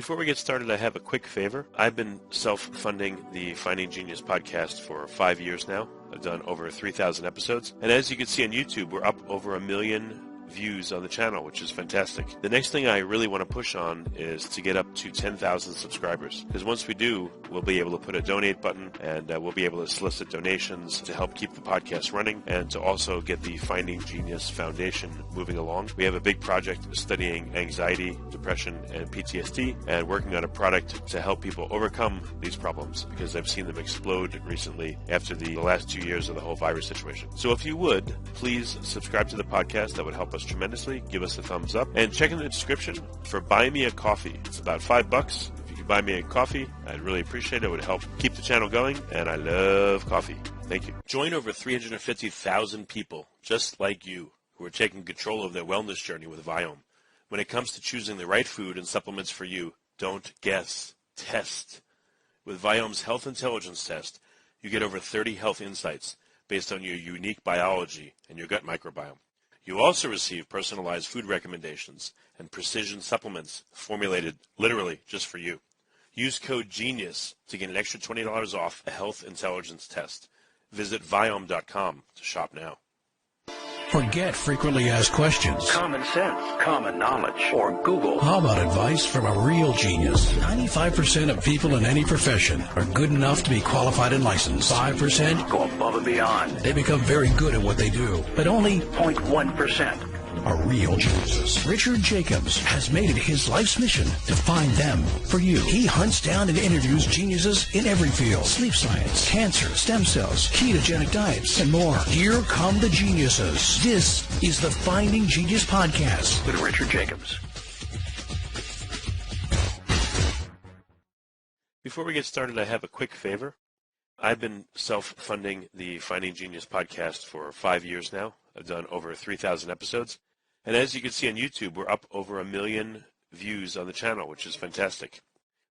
Before we get started, I have a quick favor. I've been self-funding the Finding Genius podcast for 5 years now. I've done over 3,000 episodes. And as you can see on YouTube, we're up over 1 million views on the channel, which is fantastic. The next thing I really want to push on is to get up to 10,000 subscribers, because once we do, we'll be able to put a donate button, and we'll be able to solicit donations to help keep the podcast running and to also get the Finding Genius Foundation moving along. We have a big project studying anxiety, depression, and PTSD, and working on a product to help people overcome these problems, because I've seen them explode recently after the last 2 years of the whole virus situation. So if you would, please subscribe to the podcast. That would help us tremendously. Give us a thumbs up and check in the description for Buy Me a Coffee. It's about $5. If you could buy me a coffee, I'd really appreciate it. It would help keep the channel going, and I love coffee. Thank you. Join over 350,000 people just like you who are taking control of their wellness journey with Viome. When it comes to choosing the right food and supplements for you, don't guess, test. With Viome's Health Intelligence Test, you get over 30 health insights based on your unique biology and your gut microbiome. You also receive personalized food recommendations and precision supplements formulated literally just for you. Use code GENIUS to get an extra $20 off a health intelligence test. Visit Viome.com to shop now. Forget frequently asked questions. Common sense, common knowledge, or Google. How about advice from a real genius? 95% of people in any profession are good enough to be qualified and licensed. 5% go above and beyond. They become very good at what they do. But only 0.1% are real geniuses. Richard Jacobs has made it his life's mission to find them for you. He hunts down and interviews geniuses in every field: sleep science, cancer, stem cells, ketogenic diets, and more. Here come the geniuses. This is the Finding Genius Podcast with Richard Jacobs. Before we get started, I have a quick favor. I've been self-funding the Finding Genius podcast for 5 years now. I've done over 3,000 episodes. And as you can see on YouTube, we're up over 1 million views on the channel, which is fantastic.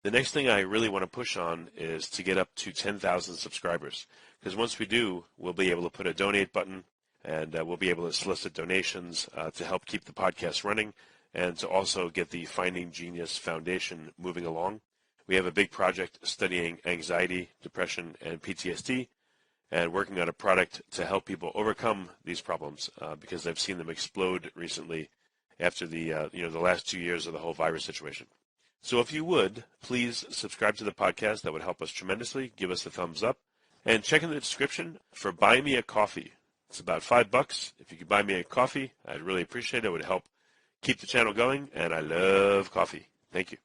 The next thing I really want to push on is to get up to 10,000 subscribers, because once we do, we'll be able to put a donate button, and we'll be able to solicit donations to help keep the podcast running and to also get the Finding Genius Foundation moving along. We have a big project studying anxiety, depression, and PTSD, and working on a product to help people overcome these problems, because I've seen them explode recently after the last 2 years of the whole virus situation. So if you would, please subscribe to the podcast. That would help us tremendously. Give us a thumbs up and check in the description for Buy Me a Coffee. It's about $5. If you could buy me a coffee, I'd really appreciate it. It would help keep the channel going, and I love coffee. Thank you.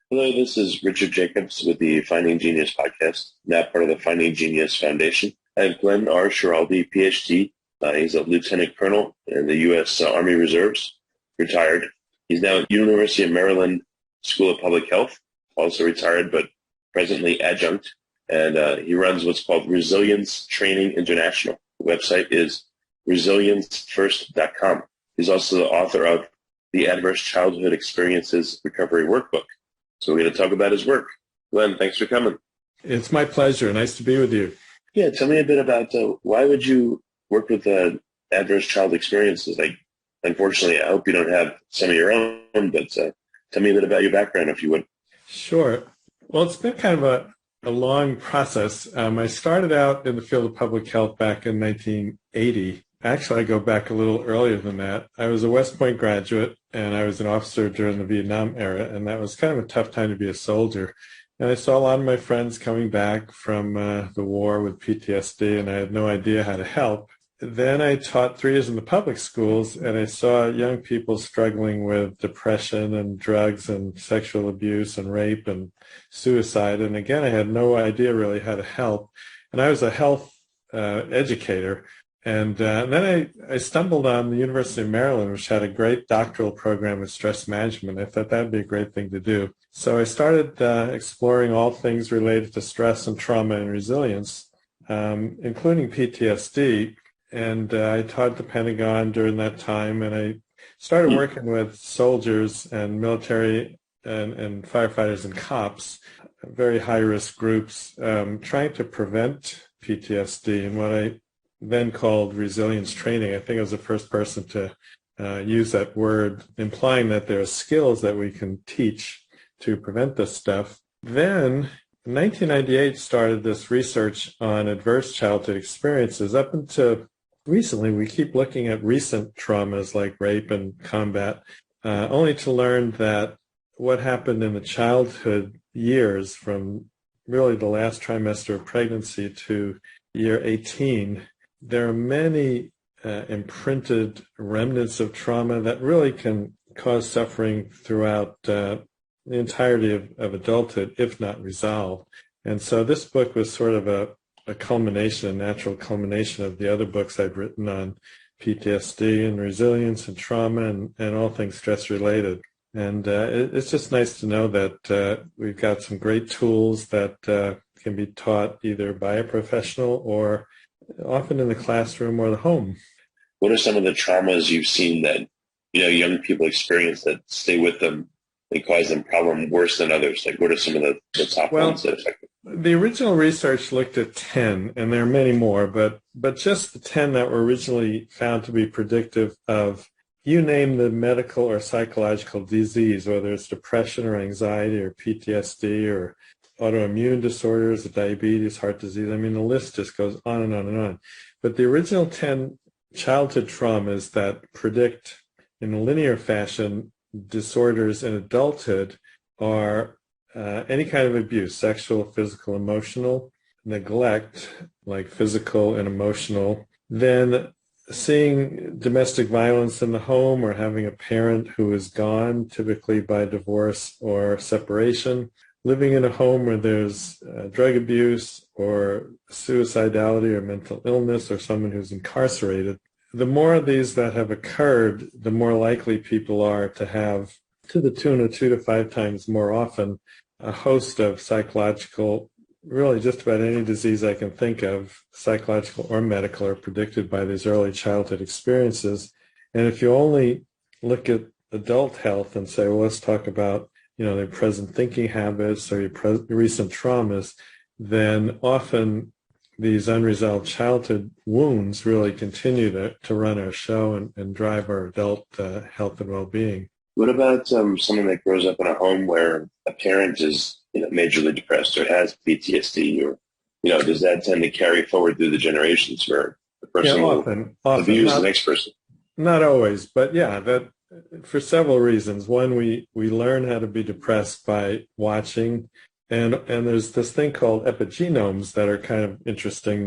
Hello, this is Richard Jacobs with the Finding Genius podcast, now part of the Finding Genius Foundation. I have Glenn R. Schiraldi, PhD. He's a lieutenant colonel in the U.S. Army Reserves, retired. He's now at University of Maryland School of Public Health, also retired, but presently adjunct. And he runs what's called Resilience Training International. The website is resiliencefirst.com. He's also the author of the Adverse Childhood Experiences Recovery Workbook. So we're going to talk about his work. Glenn, thanks for coming. It's my pleasure. Nice to be with you. Yeah, tell me a bit about why would you work with adverse child experiences? Unfortunately, I hope you don't have some of your own, but tell me a bit about your background, if you would. Sure. Well, it's been kind of a long process. I started out in the field of public health back in 1980. Actually, I go back a little earlier than that. I was a West Point graduate, and I was an officer during the Vietnam era, and that was kind of a tough time to be a soldier. And I saw a lot of my friends coming back from the war with PTSD, and I had no idea how to help. Then I taught 3 years in the public schools, and I saw young people struggling with depression and drugs and sexual abuse and rape and suicide. And again, I had no idea really how to help. And I was a health educator. And then I stumbled on the University of Maryland, which had a great doctoral program with stress management. I thought that would be a great thing to do. So I started exploring all things related to stress and trauma and resilience, including PTSD. And I taught the Pentagon during that time, and I started working with soldiers and military and firefighters and cops, very high-risk groups, trying to prevent PTSD and what I then called resilience training. I think I was the first person to use that word, implying that there are skills that we can teach to prevent this stuff. Then in 1998 started this research on adverse childhood experiences. Up until recently, we keep looking at recent traumas like rape and combat, only to learn that what happened in the childhood years from really the last trimester of pregnancy to year 18, there are many imprinted remnants of trauma that really can cause suffering throughout the entirety of adulthood, if not resolved. And so this book was sort of a culmination, a natural culmination of the other books I've written on PTSD and resilience and trauma and all things stress-related. And it's just nice to know that we've got some great tools that can be taught either by a professional or often in the classroom or the home. What are some of the traumas you've seen that young people experience that stay with them and cause them problem worse than others? Like, what are some of the top ones that affect them? The original research looked at 10, and there are many more, but just the 10 that were originally found to be predictive of, you name the medical or psychological disease, whether it's depression or anxiety or PTSD or autoimmune disorders, diabetes, heart disease. I mean, the list just goes on and on and on. But the original 10 childhood traumas that predict in a linear fashion disorders in adulthood are any kind of abuse, sexual, physical, emotional, neglect, like physical and emotional, then seeing domestic violence in the home or having a parent who is gone, typically by divorce or separation, living in a home where there's drug abuse or suicidality or mental illness or someone who's incarcerated. The more of these that have occurred, the more likely people are to have, to the tune of 2 to 5 times more often, a host of psychological, really just about any disease I can think of, psychological or medical, are predicted by these early childhood experiences. And if you only look at adult health and say, well, let's talk about, their present thinking habits or your recent traumas, then often these unresolved childhood wounds really continue to run our show and drive our adult health and well-being. What about someone that grows up in a home where a parent is majorly depressed or has PTSD, or does that tend to carry forward through the generations where the person will abuse the next person? Not always, but that for several reasons. One, we learn how to be depressed by watching, and there's this thing called epigenomes that are kind of interesting,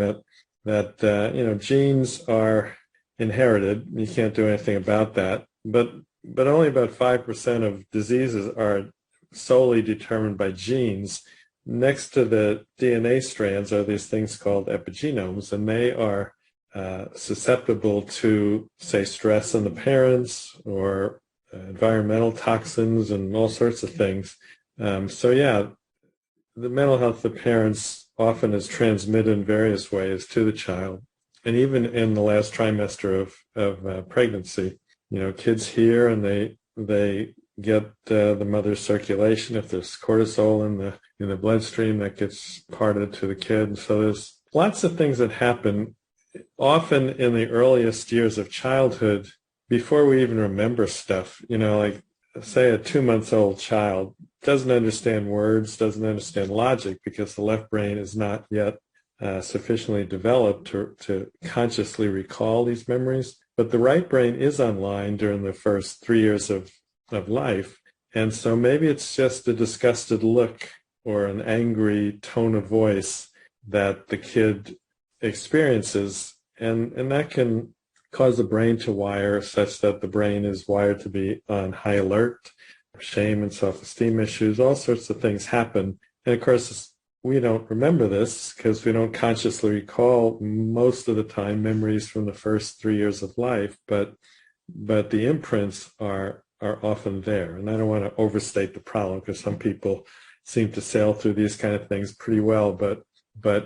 that genes are inherited. You can't do anything about that, but only about 5% of diseases are solely determined by genes. Next to the DNA strands are these things called epigenomes, and they are susceptible to, say, stress in the parents or environmental toxins and all sorts of things. The mental health of the parents often is transmitted in various ways to the child. And even in the last trimester of pregnancy, kids hear and they get the mother's circulation. If there's cortisol in the bloodstream, that gets imparted to the kid. And so there's lots of things that happen often in the earliest years of childhood before we even remember stuff. Like say a 2-month-old child doesn't understand words, doesn't understand logic because the left brain is not yet sufficiently developed to consciously recall these memories. But the right brain is online during the first 3 years of life. And so maybe it's just a disgusted look or an angry tone of voice that the kid experiences. And that can cause the brain to wire such that the brain is wired to be on high alert. Shame and self-esteem issues, all sorts of things happen. And of course, we don't remember this because we don't consciously recall most of the time memories from the first 3 years of life, but the imprints are often there. And I don't want to overstate the problem because some people seem to sail through these kind of things pretty well, but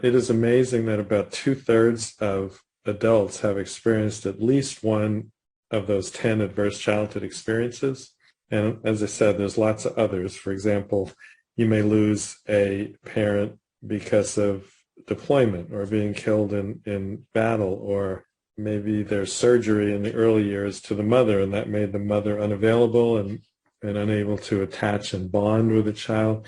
it is amazing that about 2/3 of adults have experienced at least one of those 10 adverse childhood experiences. And as I said, there's lots of others. For example, you may lose a parent because of deployment or being killed in battle, or maybe there's surgery in the early years to the mother, and that made the mother unavailable, and and unable to attach and bond with a child.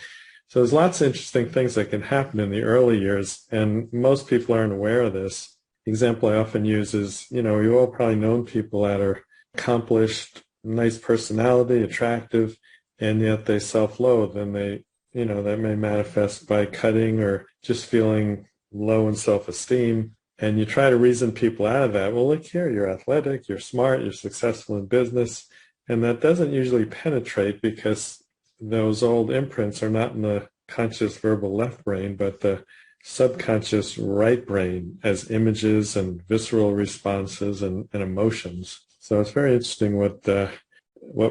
So there's lots of interesting things that can happen in the early years, and most people aren't aware of this. The example I often use is, you've all probably known people that are accomplished, nice personality, attractive, and yet they self-loathe, and that may manifest by cutting or just feeling low in self-esteem. And you try to reason people out of that. Well, look here, you're athletic, you're smart, you're successful in business. And that doesn't usually penetrate because those old imprints are not in the conscious verbal left brain, but the subconscious right brain as images and visceral responses and emotions. So it's very interesting what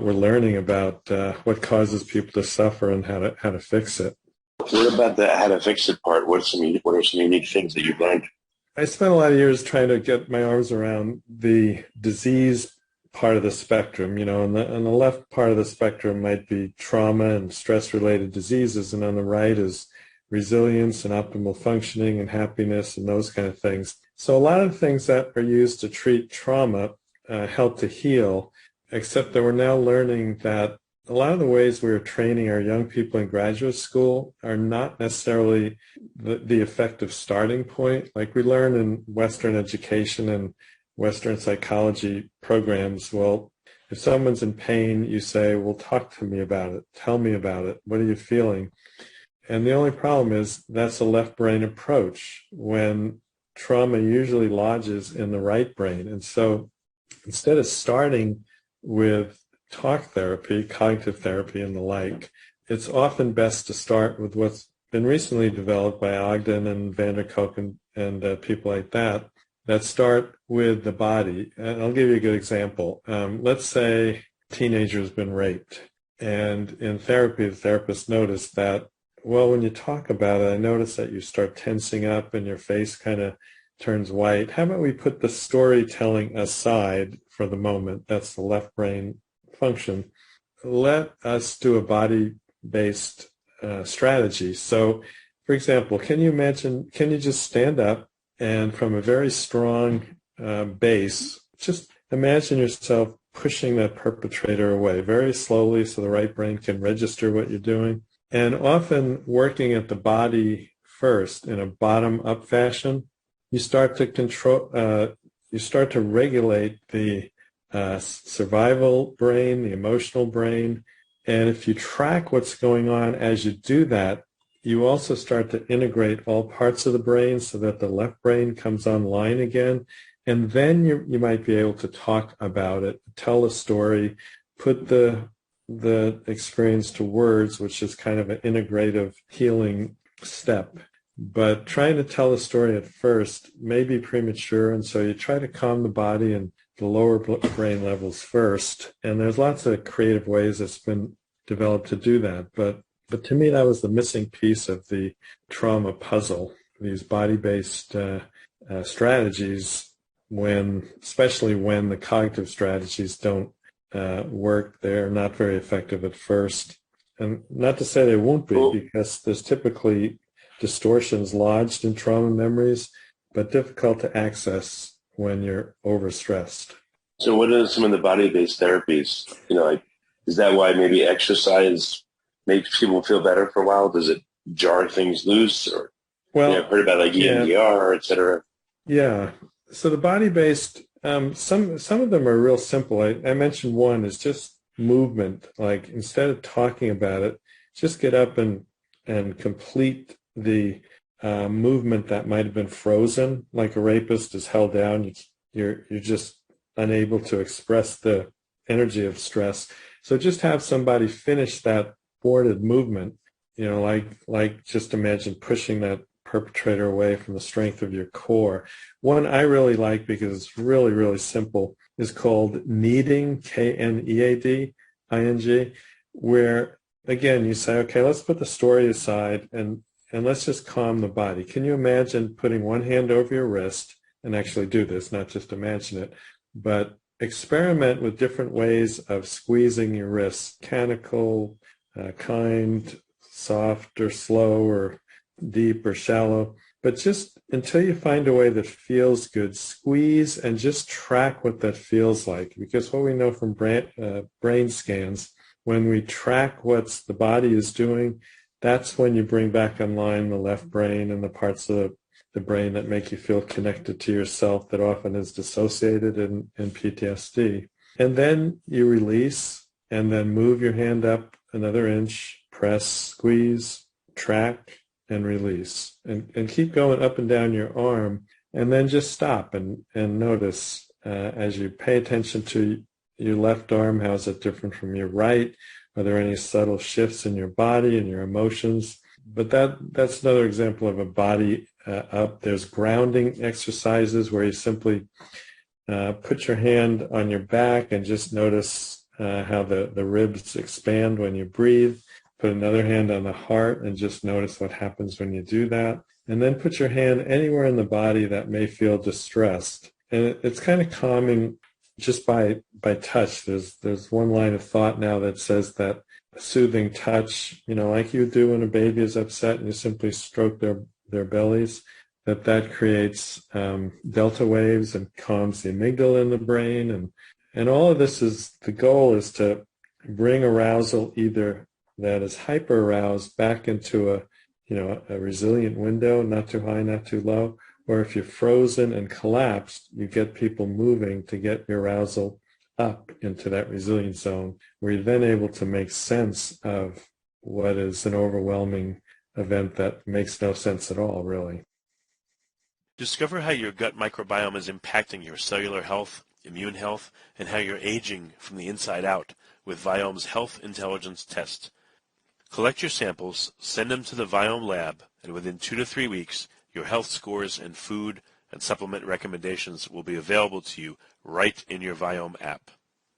we're learning about what causes people to suffer and how to fix it. What about the how to fix it part? What are some unique things that you've learned? I spent a lot of years trying to get my arms around the disease part of the spectrum. On the left part of the spectrum might be trauma and stress-related diseases, and on the right is resilience and optimal functioning and happiness and those kind of things. So a lot of things that are used to treat trauma help to heal, except that we're now learning that a lot of the ways we're training our young people in graduate school are not necessarily the effective starting point. Like we learn in Western education and Western psychology programs, well, if someone's in pain, you say, well, talk to me about it. Tell me about it. What are you feeling? And the only problem is that's a left brain approach when trauma usually lodges in the right brain. And so instead of starting with talk therapy, cognitive therapy, and the like, it's often best to start with what's been recently developed by Ogden and Van der Kolk and people like that start with the body. And I'll give you a good example. Let's say a teenager has been raped. And in therapy, the therapist noticed that, well, when you talk about it, I notice that you start tensing up and your face kind of turns white. How about we put the storytelling aside for the moment? That's the left brain function. Let us do a body-based strategy. So, for example, can you just stand up and from a very strong base, just imagine yourself pushing that perpetrator away very slowly so the right brain can register what you're doing. And often working at the body first in a bottom-up fashion, you start to regulate the survival brain, the emotional brain. And if you track what's going on as you do that, you also start to integrate all parts of the brain so that the left brain comes online again. And then you might be able to talk about it, tell a story, put the experience to words, which is kind of an integrative healing step. But trying to tell a story at first may be premature, and so you try to calm the body and the lower brain levels first. And there's lots of creative ways that's been developed to do that. But to me, that was the missing piece of the trauma puzzle, these body-based strategies, especially when the cognitive strategies don't work, they're not very effective at first. And not to say they won't be, because there's typically distortions lodged in trauma memories, but difficult to access when you're overstressed. So what are some of the body-based therapies? Is that why maybe exercise makes people feel better for a while? Does it jar things loose? Or I've heard about like EMDR, et cetera. Yeah. So the body-based, some of them are real simple. I mentioned one is just movement. Like instead of talking about it, just get up and complete the movement that might have been frozen, like a rapist is held down. You're just unable to express the energy of stress. So just have somebody finish that thwarted movement, like just imagine pushing that perpetrator away from the strength of your core. One I really like because it's really, really simple is called kneading, Kneading, where, again, you say, okay, let's put the story aside and let's just calm the body. Can you imagine putting one hand over your wrist, and actually do this, not just imagine it, but experiment with different ways of squeezing your wrist, mechanical, kind, soft or slow or deep or shallow. But just until you find a way that feels good, squeeze and just track what that feels like. Because what we know from brain scans, when we track what the body is doing, that's when you bring back online the left brain and the parts of the brain that make you feel connected to yourself that often is dissociated in PTSD. And then you release and then move your hand up another inch, press, squeeze, track, and release. And keep going up and down your arm, and then just stop and notice as you pay attention to your left arm, how is it different from your right? Are there any subtle shifts in your body and your emotions? But that's another example of a body up. There's grounding exercises where you simply put your hand on your back and just notice how the ribs expand when you breathe. Put another hand on the heart and just notice what happens when you do that. And then put your hand anywhere in the body that may feel distressed. And it's kind of calming just by touch. There's one line of thought now that says that soothing touch, like you do when a baby is upset and you simply stroke their bellies, that creates delta waves and calms the amygdala in the brain. And all of this the goal is to bring arousal either that is hyper aroused back into a resilient window, not too high, not too low, or if you're frozen and collapsed, you get people moving to get your arousal up into that resilient zone, where you're then able to make sense of what is an overwhelming event that makes no sense at all, really. Discover how your gut microbiome is impacting your cellular health, immune health, and how you're aging from the inside out with Viome's Health Intelligence Test. Collect your samples, send them to the Viome lab, and within 2 to 3 weeks, your health scores and food and supplement recommendations will be available to you right in your Viome app.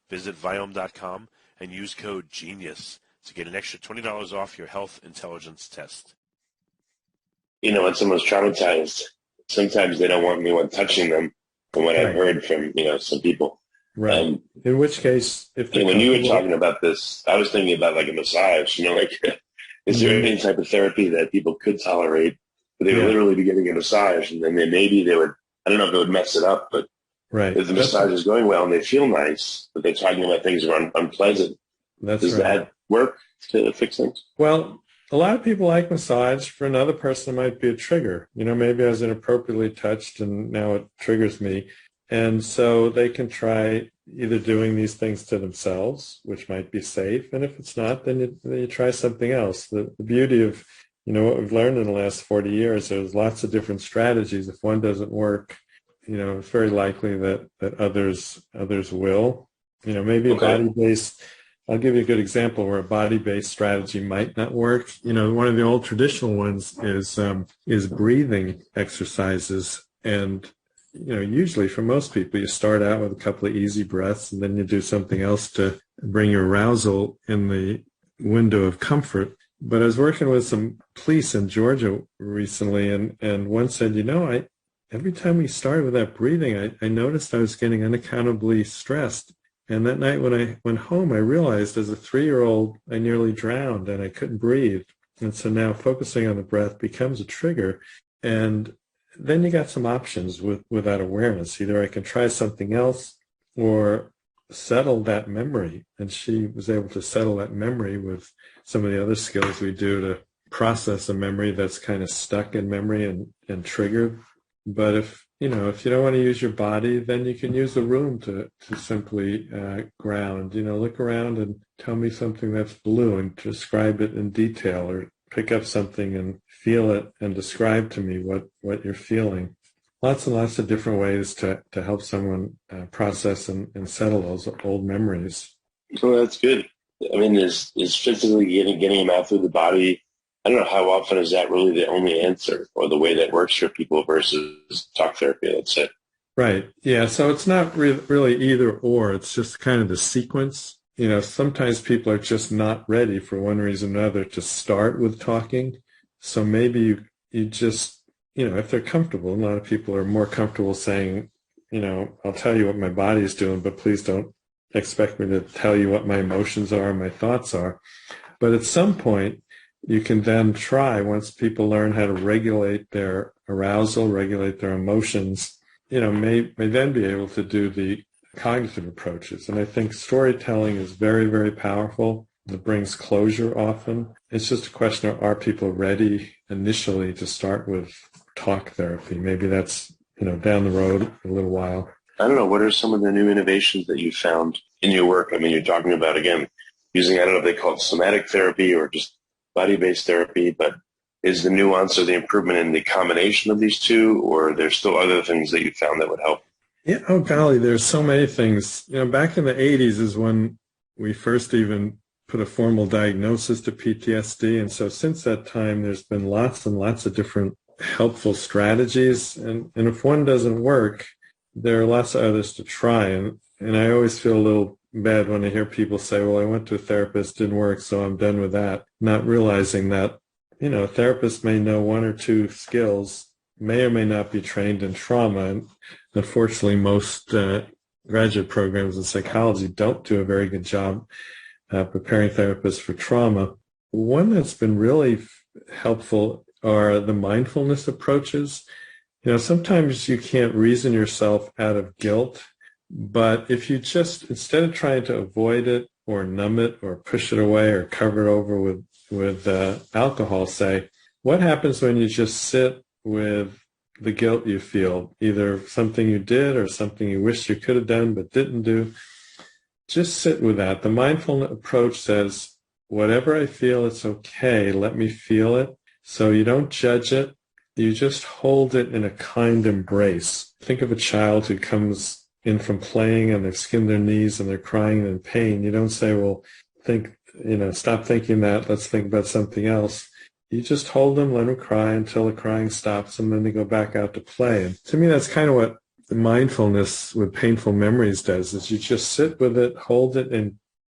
Visit Viome.com and use code GENIUS to get an extra $20 off your health intelligence test. When someone's traumatized, sometimes they don't want anyone touching them, from what I've heard from, some people. Right. In which case, when you were talking about this, I was thinking about like a massage, is there any type of therapy that people could tolerate, but they would literally be getting a massage, and then maybe they would, I don't know if it would mess it up, but if the massage is going well and they feel nice, but they're talking about things that are unpleasant, does that work to fix things? Well, a lot of people like massage. For another person, it might be a trigger. Maybe I was inappropriately touched and now it triggers me. And so they can try either doing these things to themselves, which might be safe. And if it's not, then you try something else. The beauty of, what we've learned in the last 40 years, there's lots of different strategies. If one doesn't work, it's very likely that others will. Maybe a body-based, I'll give you a good example where a body-based strategy might not work. One of the old traditional ones is breathing exercises. And usually for most people, you start out with a couple of easy breaths and then you do something else to bring your arousal in the window of comfort. But I was working with some police in Georgia recently, and one said, every time we started with that breathing, I noticed I was getting unaccountably stressed. And that night when I went home, I realized as a 3-year-old, I nearly drowned and I couldn't breathe. And so now focusing on the breath becomes a trigger. And then you got some options with that awareness. Either I can try something else or settle that memory. And she was able to settle that memory with some of the other skills we do to process a memory that's kind of stuck in memory and triggered. But if you don't want to use your body, then you can use the room to simply ground. Look around and tell me something that's blue and describe it in detail, or pick up something and feel it and describe to me what you're feeling. Lots and lots of different ways to help someone process and settle those old memories. Well, that's good. I mean, is physically getting them out through the body, I don't know how often is that really the only answer or the way that works for people versus talk therapy, let's say. Right. Yeah. So it's not really either or. It's just kind of the sequence. Sometimes people are just not ready for one reason or another to start with talking. So maybe you just, if they're comfortable, a lot of people are more comfortable saying, I'll tell you what my body is doing, but please don't expect me to tell you what my emotions are and my thoughts are. But at some point, you can then try, once people learn how to regulate their arousal, regulate their emotions, may then be able to do the cognitive approaches. And I think storytelling is very, very powerful. that brings closure often. It's just a question of, are people ready initially to start with talk therapy? Maybe that's, down the road a little while. I don't know. What are some of the new innovations that you found in your work? I mean, you're talking about, again, using, I don't know if they call it somatic therapy or just body-based therapy, but is the nuance or the improvement in the combination of these two, or there's still other things that you found that would help? Yeah, oh golly, there's so many things. Back in the 80s is when we first even put a formal diagnosis to PTSD. And so since that time, there's been lots and lots of different helpful strategies. And if one doesn't work, there are lots of others to try. And I always feel a little bad when I hear people say, well, I went to a therapist, didn't work, so I'm done with that. Not realizing that, a therapist may know one or two skills, may or may not be trained in trauma. And unfortunately, most graduate programs in psychology don't do a very good job preparing therapists for trauma. One that's been really helpful are the mindfulness approaches. Sometimes you can't reason yourself out of guilt, but if you just, instead of trying to avoid it or numb it or push it away or cover it over with alcohol, say, what happens when you just sit with the guilt you feel, either something you did or something you wish you could have done but didn't do? Just sit with that. The mindfulness approach says, whatever I feel, it's okay. Let me feel it. So you don't judge it. You just hold it in a kind embrace. Think of a child who comes in from playing and they've skinned their knees and they're crying in pain. You don't say, well, stop thinking that. Let's think about something else. You just hold them, let them cry until the crying stops, and then they go back out to play. And to me, that's kind of what the mindfulness with painful memories does, is you just sit with it, hold it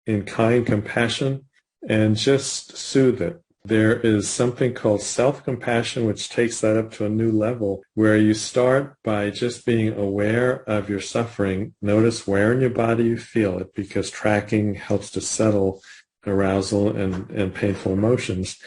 in kind compassion, and just soothe it. There is something called self-compassion, which takes that up to a new level, where you start by just being aware of your suffering. Notice where in your body you feel it, because tracking helps to settle arousal and painful emotions.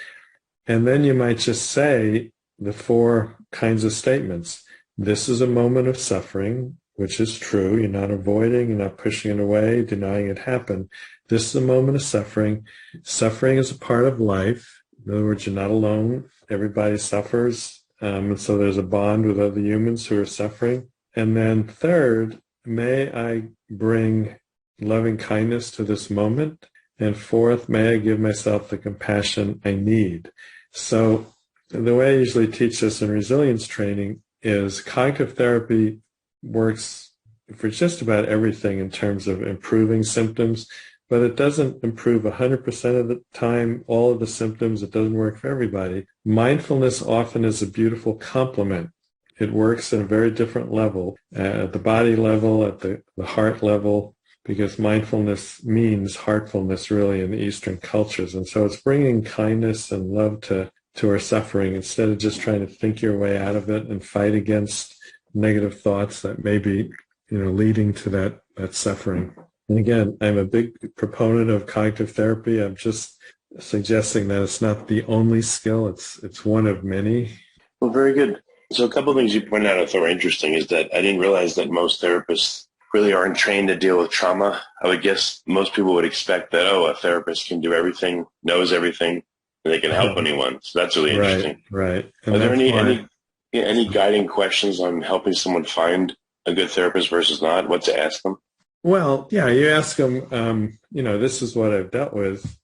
And then you might just say the four kinds of statements. This is a moment of suffering, which is true. You're not avoiding, you're not pushing it away, denying it happened. This is a moment of suffering. Suffering is a part of life. In other words, you're not alone. Everybody suffers. And so there's a bond with other humans who are suffering. And then third, may I bring loving kindness to this moment. And fourth, may I give myself the compassion I need. So the way I usually teach this in resilience training is cognitive therapy works for just about everything in terms of improving symptoms, but it doesn't improve 100% of the time, all of the symptoms. It doesn't work for everybody. Mindfulness often is a beautiful complement. It works at a very different level, at the body level, at the heart level, because mindfulness means heartfulness really in the Eastern cultures. And so it's bringing kindness and love to our suffering instead of just trying to think your way out of it and fight against negative thoughts that may be, leading to that suffering. And again, I'm a big proponent of cognitive therapy. I'm just suggesting that it's not the only skill. It's one of many. Well, very good. So a couple of things you pointed out I thought were interesting is that I didn't realize that most therapists really aren't trained to deal with trauma. I would guess most people would expect that, a therapist can do everything, knows everything, and they can help anyone. So that's really interesting. Right. Are there any guiding questions on helping someone find a good therapist versus not? What to ask them? Well, yeah, you ask them, this is what I've dealt with,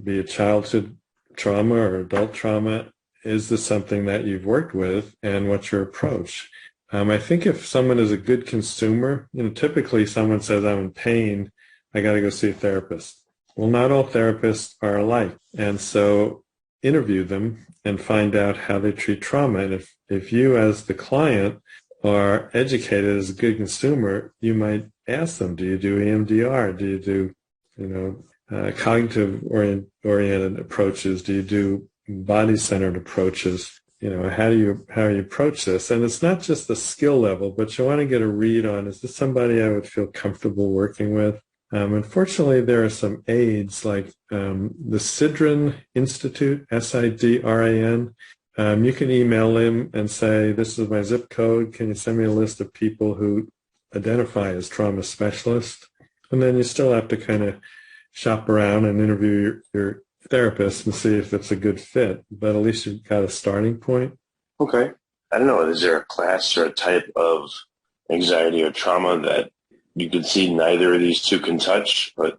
be it childhood trauma or adult trauma. Is this something that you've worked with, and what's your approach? I think if someone is a good consumer, typically someone says, I'm in pain, I got to go see a therapist. Well, not all therapists are alike. And so interview them and find out how they treat trauma. And if you as the client are educated as a good consumer, you might ask them, do you do EMDR? Do you do, cognitive oriented approaches? Do you do body-centered approaches? How do you approach this? And it's not just the skill level, but you want to get a read on, is this somebody I would feel comfortable working with? Unfortunately, there are some aids like the Sidran Institute, SIDRAN. You can email him and say, this is my zip code. Can you send me a list of people who identify as trauma specialists? And then you still have to kind of shop around and interview your therapist and see if it's a good fit. But at least you've got a starting point. Okay. I don't know. Is there a class or a type of anxiety or trauma that you could see neither of these two can touch? But,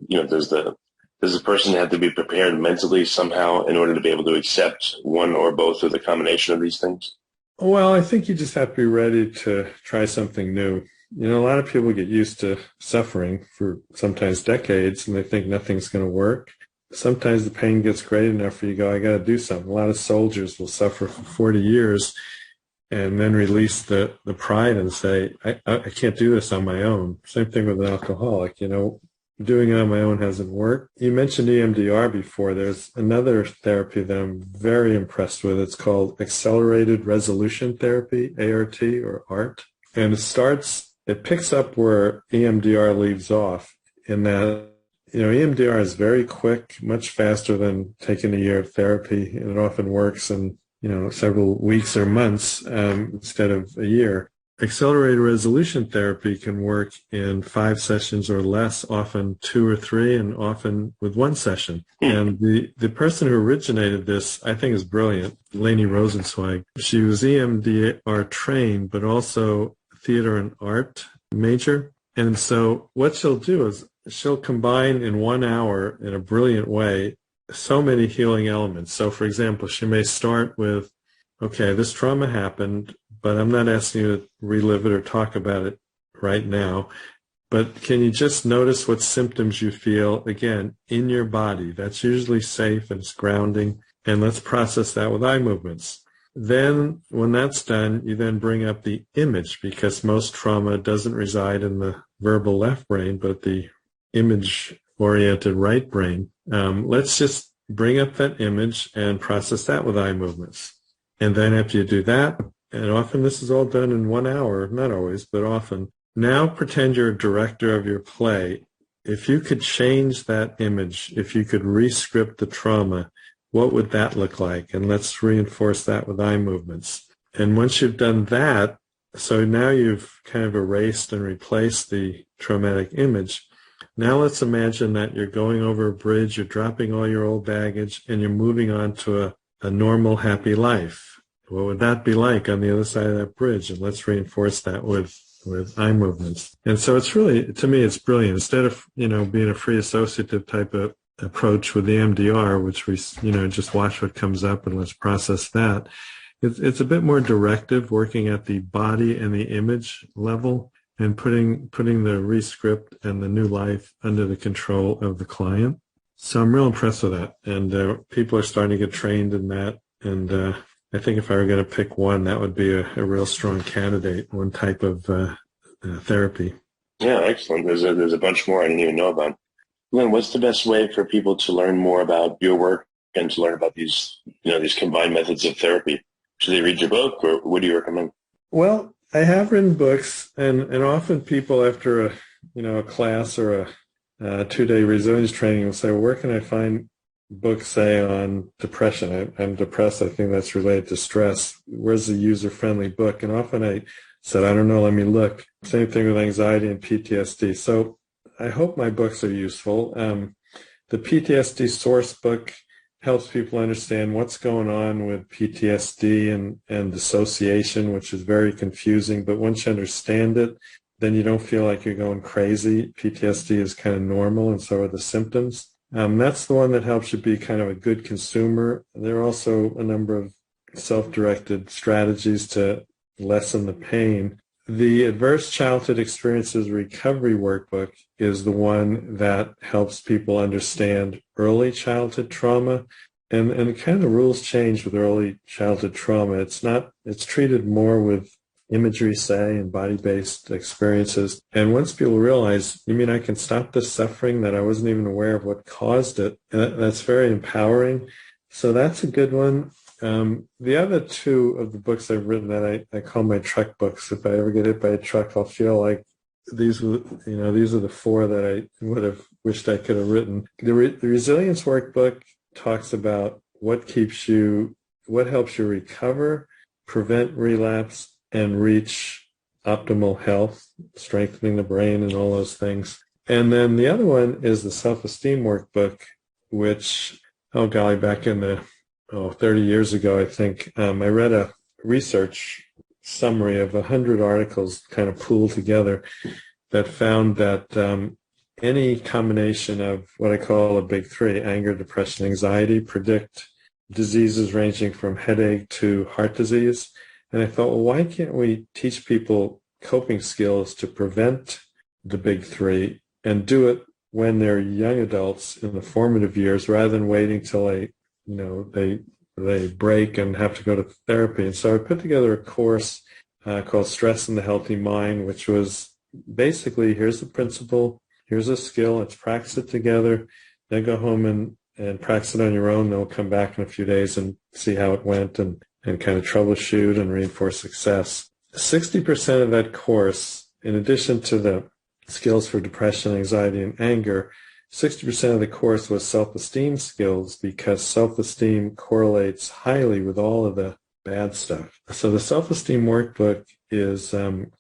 does the person have to be prepared mentally somehow in order to be able to accept one or both or the combination of these things? Well, I think you just have to be ready to try something new. A lot of people get used to suffering for sometimes decades and they think nothing's going to work. Sometimes the pain gets great enough for you to go, I got to do something. A lot of soldiers will suffer for 40 years and then release the pride and say, I can't do this on my own. Same thing with an alcoholic. Doing it on my own hasn't worked. You mentioned EMDR before. There's another therapy that I'm very impressed with. It's called Accelerated Resolution Therapy, ART or ART. And it picks up where EMDR leaves off in that, EMDR is very quick, much faster than taking a year of therapy. And it often works in, several weeks or months instead of a year. Accelerated resolution therapy can work in 5 sessions or less, often 2 or 3, and often with 1 session. And the person who originated this, I think, is brilliant, Leni Rosenzweig. She was EMDR trained, but also theater and art major. And so what she'll do is she'll combine in 1 hour in a brilliant way so many healing elements. So, for example, she may start with, okay, this trauma happened, but I'm not asking you to relive it or talk about it right now. But can you just notice what symptoms you feel, again, in your body? That's usually safe and it's grounding. And let's process that with eye movements. Then when that's done, you then bring up the image, because most trauma doesn't reside in the verbal left brain, but the image-oriented right brain. Let's just bring up that image and process that with eye movements. And then after you do that, and often this is all done in 1 hour, not always, but often. Now pretend you're a director of your play. If you could change that image, if you could re-script the trauma, what would that look like? And let's reinforce that with eye movements. And once you've done that, so now you've kind of erased and replaced the traumatic image. Now let's imagine that you're going over a bridge, you're dropping all your old baggage, and you're moving on to a normal, happy life. What would that be like on the other side of that bridge? And let's reinforce that with eye movements. And so it's really, to me, it's brilliant. Instead of, being a free associative type of approach with the MDR, which we, just watch what comes up and let's process that, it's a bit more directive, working at the body and the image level and putting the rescript and the new life under the control of the client. So I'm real impressed with that. And people are starting to get trained in that. And I think if I were going to pick one, that would be a real strong candidate, one type of therapy. Yeah, excellent. There's a bunch more I didn't even know about. Glenn, what's the best way for people to learn more about your work and to learn about these combined methods of therapy? Should they read your book, or what do you recommend? Well, I have written books, and often people after a class or a 2-day resilience training will say, well, where can I find books, say, on depression? I'm depressed. I think that's related to stress. Where's the user-friendly book? And often I said, I don't know, let me look. Same thing with anxiety and PTSD. So I hope my books are useful. The PTSD source book helps people understand what's going on with PTSD and dissociation, which is very confusing. But once you understand it, then you don't feel like you're going crazy. PTSD is kind of normal, and so are the symptoms. That's the one that helps you be kind of a good consumer. There are also a number of self-directed strategies to lessen the pain. The Adverse Childhood Experiences Recovery Workbook is the one that helps people understand early childhood trauma. And kind of the rules change with early childhood trauma. It's treated more with imagery, say, and body-based experiences. And once people realize, you mean I can stop this suffering that I wasn't even aware of what caused it, that's very empowering. So that's a good one. The other 2 of the books I've written that I call my truck books. If I ever get hit by a truck, I'll feel like these are the 4 that I would have wished I could have written. The Resilience Workbook talks about what helps you recover, prevent relapse, and reach optimal health, strengthening the brain and all those things. And then the other one is the self-esteem workbook, which, back in the 30 years ago, I think, I read a research summary of 100 articles kind of pooled together that found that any combination of what I call a big three, anger, depression, anxiety, predict diseases ranging from headache to heart disease. And I thought, well, why can't we teach people coping skills to prevent the big three and do it when they're young adults in the formative years rather than waiting till they break and have to go to therapy. And so I put together a course called Stress in the Healthy Mind, which was basically, here's the principle, here's a skill, let's practice it together, then go home and practice it on your own. Then we'll come back in a few days and see how it went and kind of troubleshoot and reinforce success. 60% of that course, in addition to the skills for depression, anxiety, and anger, 60% of the course was self-esteem skills, because self-esteem correlates highly with all of the bad stuff. So the self-esteem workbook has been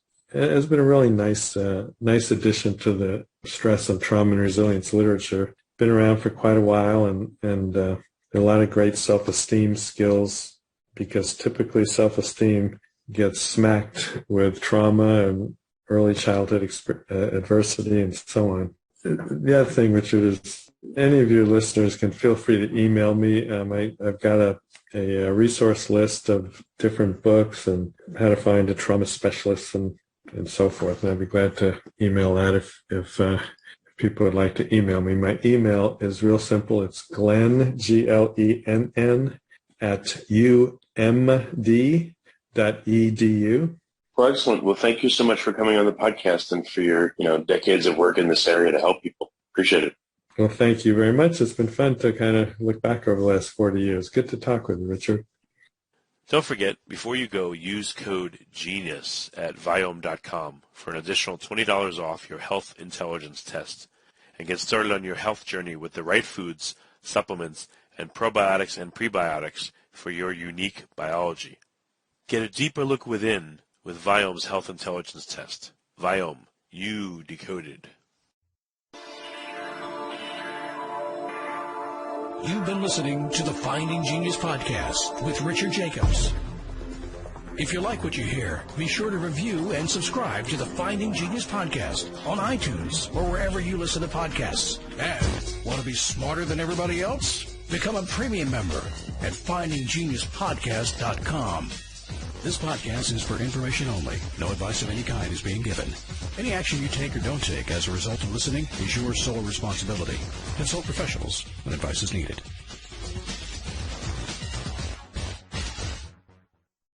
a really nice addition to the stress and trauma and resilience literature. Been around for quite a while, and there are a lot of great self-esteem skills, because typically self-esteem gets smacked with trauma and early childhood adversity and so on. The other thing, Richard, is any of your listeners can feel free to email me. I've got a resource list of different books and how to find a trauma specialist and so forth. And I'd be glad to email that if people would like to email me. My email is real simple. It's Glenn, Glenn, @umd.edu. Well, excellent. Well, thank you so much for coming on the podcast and for your decades of work in this area to help people. Appreciate it. Well, thank you very much. It's been fun to kind of look back over the last 40 years. Good to talk with you, Richard. Don't forget, before you go, use code GENIUS at Viome.com for an additional $20 off your health intelligence test, and get started on your health journey with the right foods, supplements, and probiotics and prebiotics for your unique biology. Get a deeper look within with Viome's health intelligence test. Viome, you decoded. You've been listening to the Finding Genius podcast with Richard Jacobs. If you like what you hear, be sure to review and subscribe to the Finding Genius podcast on iTunes or wherever you listen to podcasts. And want to be smarter than everybody else? Become a premium member at findinggeniuspodcast.com. This podcast is for information only. No advice of any kind is being given. Any action you take or don't take as a result of listening is your sole responsibility. Consult professionals when advice is needed.